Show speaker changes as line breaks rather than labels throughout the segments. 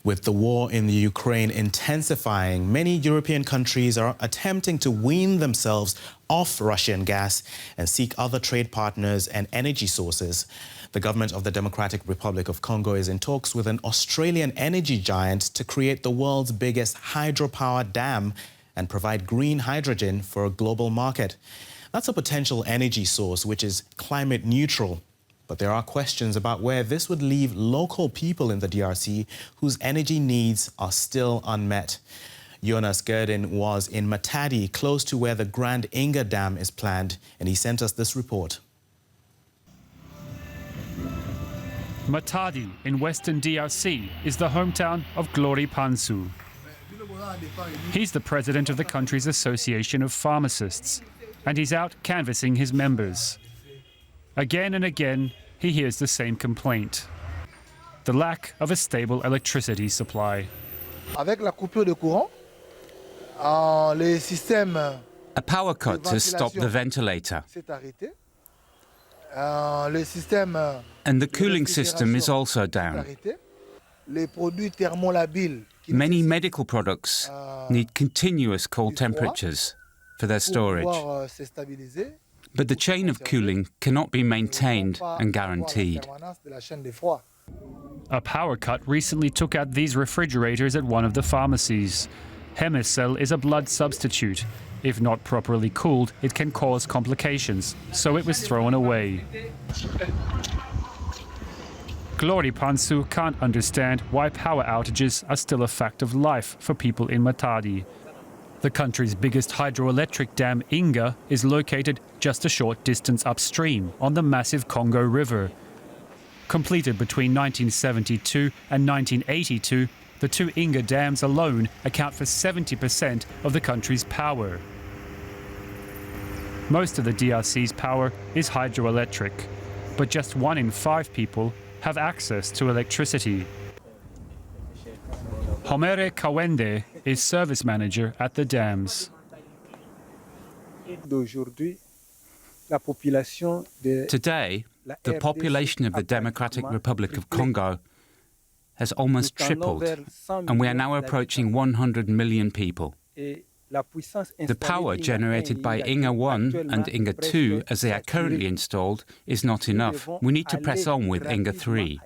With the war in the Ukraine intensifying, many European countries are attempting to wean themselves off Russian gas and seek other trade partners and energy sources. The government of the Democratic Republic of Congo is in talks with an Australian energy giant to create the world's biggest hydropower dam and provide green hydrogen for a global market. That's a potential energy source which is climate neutral. But there are questions about where this would leave local people in the DRC whose energy needs are still unmet. Jonas Gerdin was in Matadi, close to where the Grand Inga Dam is planned, and he sent us this report.
Matadi in western DRC is the hometown of Glory Pansu. He's the president of the country's Association of Pharmacists, and he's out canvassing his members. Again and again, he hears the same complaint: the lack of a stable electricity supply.
A
power cut has stopped the ventilator. And the cooling system is also down. Many medical products need continuous cold temperatures for their storage. But the chain of cooling cannot be maintained and guaranteed.
A power cut recently took out these refrigerators at one of the pharmacies. Hemicell is a blood substitute. If not properly cooled, it can cause complications, so it was thrown away. Glory Pansu can't understand why power outages are still a fact of life for people in Matadi. The country's biggest hydroelectric dam, Inga, is located just a short distance upstream on the massive Congo River. Completed between 1972 and 1982, the two Inga dams alone account for 70% of the country's power. Most of the DRC's power is hydroelectric, but just 1 in 5 people have access to electricity. Homere Kawende is service manager at the dams.
Today, the population of the Democratic Republic of Congo has almost tripled, and we are now approaching 100 million people. The power generated by Inga 1 and Inga 2, as they are currently installed, is not enough. We need to press on with Inga 3.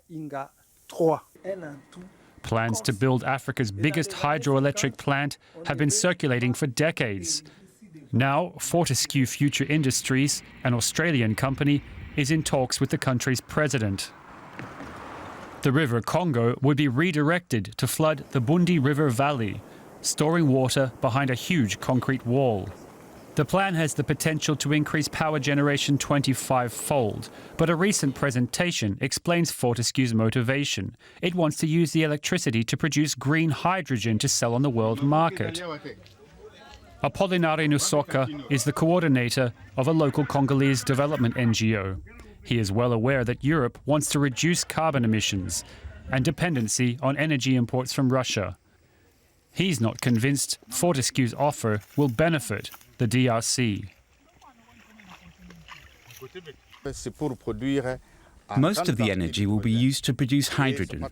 Plans to build Africa's biggest hydroelectric plant have been circulating for decades. Now, Fortescue Future Industries, an Australian company, is in talks with the country's president. The River Congo would be redirected to flood the Bundi River Valley, storing water behind a huge concrete wall. The plan has the potential to increase power generation 25-fold, but a recent presentation explains Fortescue's motivation. It wants to use the electricity to produce green hydrogen to sell on the world market. Apolinari Nusoka is the coordinator of a local Congolese development NGO. He is well aware that Europe wants to reduce carbon emissions and dependency on energy imports from Russia. He's not convinced Fortescue's offer will benefit the DRC.
Most of the energy will be used to produce hydrogen.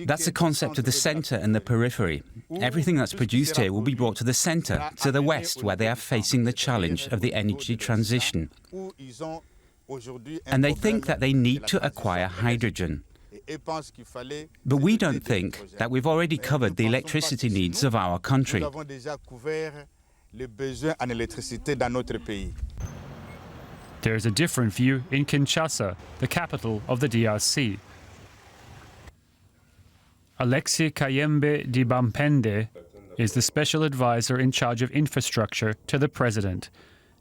That's the concept of the centre and the periphery. Everything that's produced here will be brought to the centre, to the west, where they are facing the challenge of the energy transition. And they think that they need to acquire hydrogen. But we don't think that we've already covered the electricity needs of our country.
There's a different view in Kinshasa, the capital of the DRC. Alexis Kayembe Dibampende is the special advisor in charge of infrastructure to the president.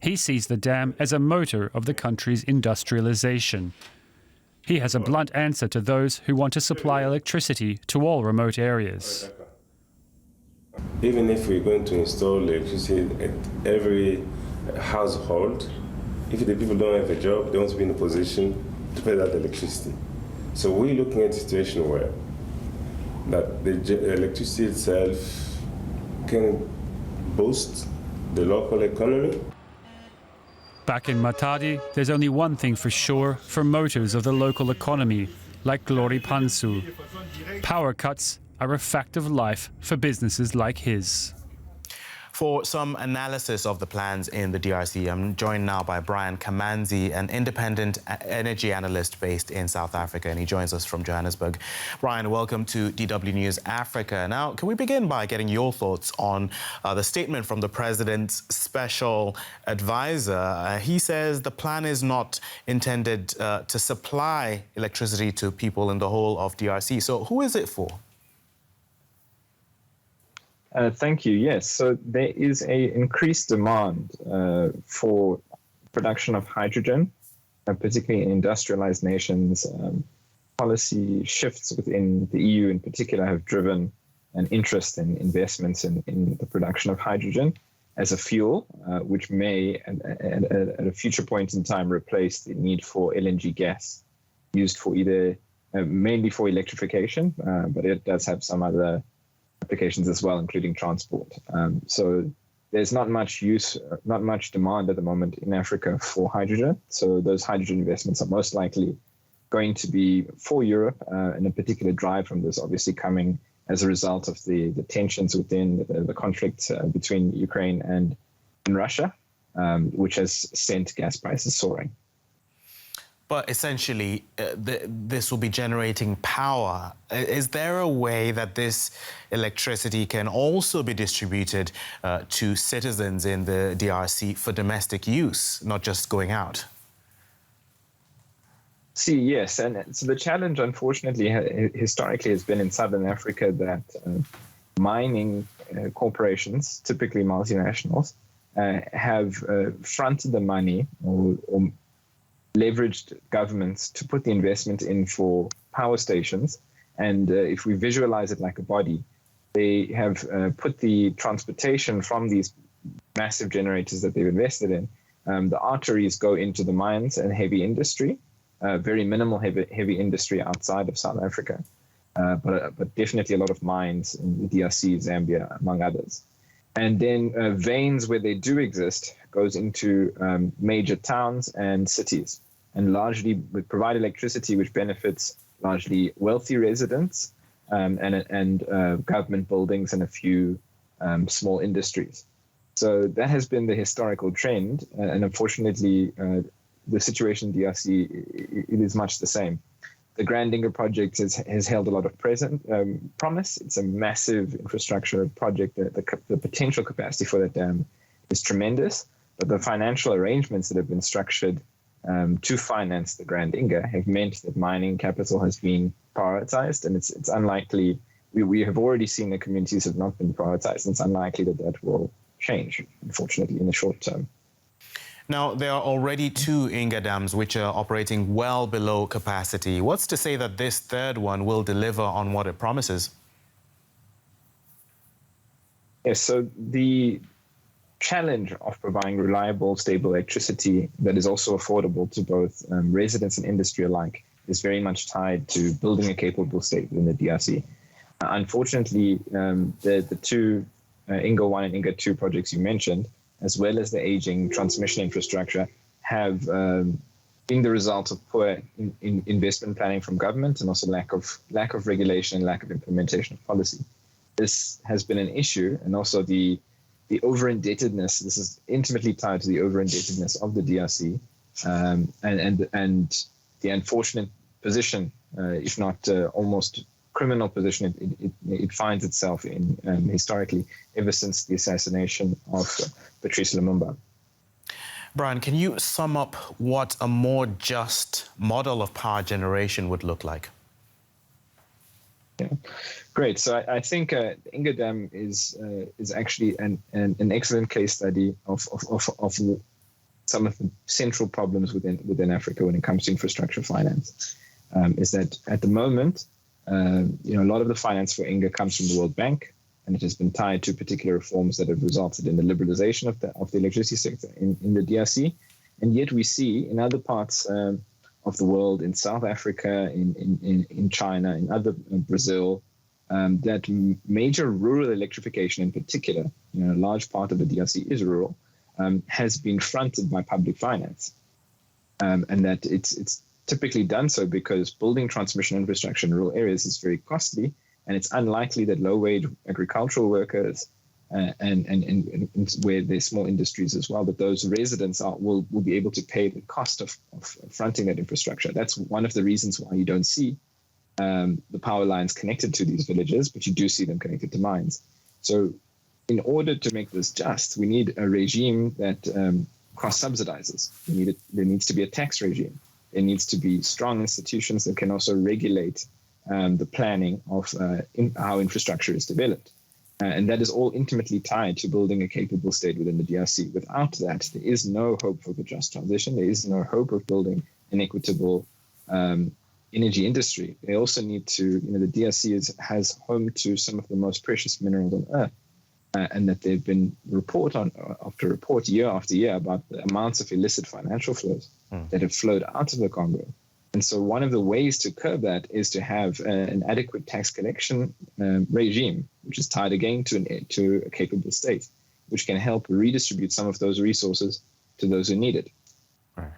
He sees the dam as a motor of the country's industrialization. He has a blunt answer to those who want to supply electricity to all remote areas.
Even if we're going to install electricity at every household, if the people don't have a job, they won't be in a position to pay that electricity. So we're looking at a situation where that the electricity itself can boost the local economy.
Back in Matadi, there's only one thing for sure for motors of the local economy, like Glory Pansu. Power cuts are a fact of life for businesses like his.
For some analysis of the plans in the DRC, I'm joined now by Brian Kamanzi, an independent energy analyst based in South Africa, and he joins us from Johannesburg. Brian, welcome to DW News Africa. Now, can we begin by getting your thoughts on the statement from the president's special advisor? He says the plan is not intended to supply electricity to people in the whole of DRC. So who is it for?
Thank you. Yes, so there is an increased demand for production of hydrogen, particularly in industrialized nations. Policy shifts within the EU in particular have driven an interest in investments in the production of hydrogen as a fuel, which may, at a future point in time, replace the need for LNG gas used for either, mainly for electrification, but it does have some other applications as well, including transport. So there's not much demand at the moment in Africa for hydrogen. So those hydrogen investments are most likely going to be for Europe, and a particular drive from this obviously coming as a result of the tensions within the conflict between Ukraine and Russia, which has sent gas prices soaring.
But essentially, this will be generating power. Is there a way that this electricity can also be distributed to citizens in the DRC for domestic use, not just going out?
See, yes. And so the challenge, unfortunately, historically has been in Southern Africa that mining corporations, typically multinationals, have fronted the money or leveraged governments to put the investment in for power stations. And if we visualize it like a body, they have put the transportation from these massive generators that they've invested in. The arteries go into the mines and heavy industry, very minimal heavy industry outside of South Africa, but definitely a lot of mines in the DRC, Zambia, among others. And then veins where they do exist goes into major towns and cities, and largely provide electricity, which benefits largely wealthy residents and government buildings and a few small industries. So that has been the historical trend, and unfortunately, the situation in DRC, it is much the same. The Grand Inga project has held a lot of promise. It's a massive infrastructure project. The potential capacity for that dam is tremendous, but the financial arrangements that have been structured to finance the Grand Inga have meant that mining capital has been prioritized, and it's unlikely. We have already seen the communities have not been prioritized, and it's unlikely that will change, unfortunately, in the short term.
Now, there are already 2 Inga dams which are operating well below capacity. What's to say that this third one will deliver on what it promises?
Yes, so the challenge of providing reliable, stable electricity that is also affordable to both residents and industry alike is very much tied to building a capable state within the DRC. Unfortunately, the 2 Inga 1 and Inga 2 projects you mentioned, as well as the aging transmission infrastructure, have been the result of poor investment planning from government and also lack of regulation and lack of implementation of policy. This has been an issue, and also the over-indebtedness. This is intimately tied to the over-indebtedness of the DRC, and the unfortunate position, if not almost criminal position, it finds itself in historically ever since the assassination of Patrice Lumumba.
Brian, can you sum up what a more just model of power generation would look like?
Yeah, great. So I think the Inga Dam is actually an excellent case study of some of the central problems within Africa when it comes to infrastructure finance. Is that at the moment, a lot of the finance for Inga comes from the World Bank, and it has been tied to particular reforms that have resulted in the liberalization of the electricity sector in the DRC. And yet we see in other parts of the world, in South Africa, in China, in other Brazil, that major rural electrification in particular, a large part of the DRC is rural, has been fronted by public finance. And that it's typically done so because building transmission infrastructure in rural areas is very costly, And it's unlikely that low-wage agricultural workers and where there's small industries as well, that those residents will be able to pay the cost of fronting that infrastructure. That's one of the reasons why you don't see the power lines connected to these villages, but you do see them connected to mines. So in order to make this just, we need a regime that cross-subsidizes. There needs to be a tax regime. There needs to be strong institutions that can also regulate the planning of how infrastructure is developed. And that is all intimately tied to building a capable state within the DRC. Without that, there is no hope for the just transition. There is no hope of building an equitable energy industry. They also need to, the DRC has home to some of the most precious minerals on earth. And that there have been report after report, year after year, about the amounts of illicit financial flows that have flowed out of the Congo. And so one of the ways to curb that is to have an adequate tax collection regime, which is tied again to a capable state, which can help redistribute some of those resources to those who need it.
Right.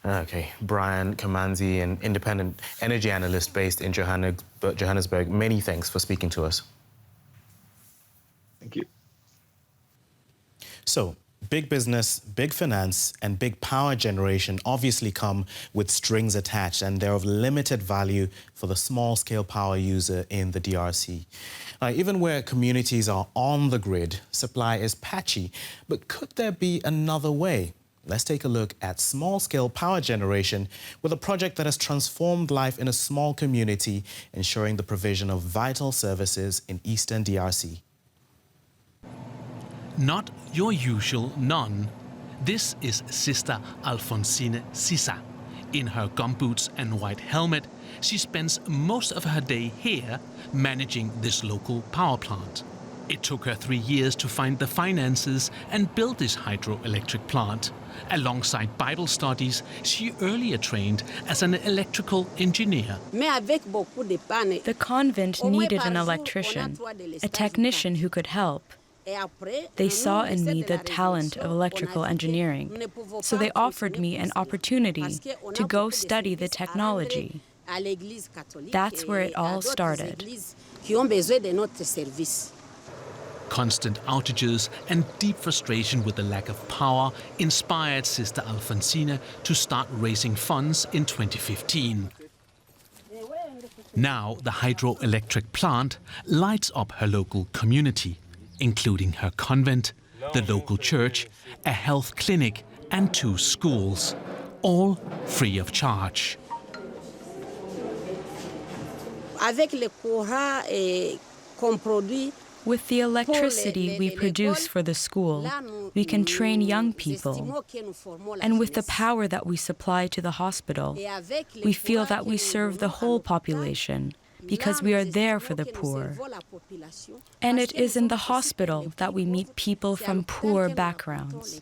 Okay. Brian Kamanzi, an independent energy analyst based in Johannesburg, many thanks for speaking to us.
Thank you.
So, big business, big finance, and big power generation obviously come with strings attached, and they're of limited value for the small-scale power user in the DRC. Now, even where communities are on the grid, supply is patchy. But could there be another way? Let's take a look at small-scale power generation with a project that has transformed life in a small community, ensuring the provision of vital services in eastern DRC.
Not your usual nun. This is Sister Alphonsine Sisa. In her gumboots and white helmet, she spends most of her day here managing this local power plant. It took her 3 years to find the finances and build this hydroelectric plant. Alongside Bible studies, she earlier trained as an electrical engineer.
The convent needed an electrician, a technician who could help. They saw in me the talent of electrical engineering, so they offered me an opportunity to go study the technology. That's where it all started.
Constant outages and deep frustration with the lack of power inspired Sister Alphonsine to start raising funds in 2015. Now the hydroelectric plant lights up her local community, including her convent, the local church, a health clinic and 2 schools, all free of charge.
With the electricity we produce for the school, we can train young people. And with the power that we supply to the hospital, we feel that we serve the whole population, because we are there for the poor. And it is in the hospital that we meet people from poor backgrounds.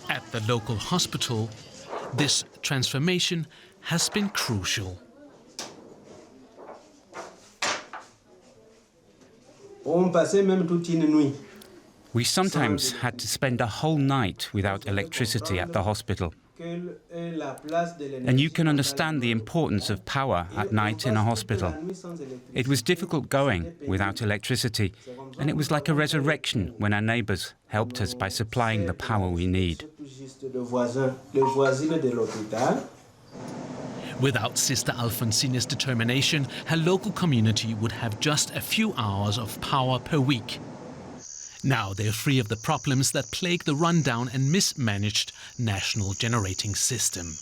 At the local hospital, this transformation has been crucial.
We sometimes had to spend a whole night without electricity at the hospital. And you can understand the importance of power at night in a hospital. It was difficult going without electricity, and it was like a resurrection when our neighbors helped us by supplying the power we need.
Without Sister Alphonsine's determination, her local community would have just a few hours of power per week. Now they're free of the problems that plague the rundown and mismanaged national generating system.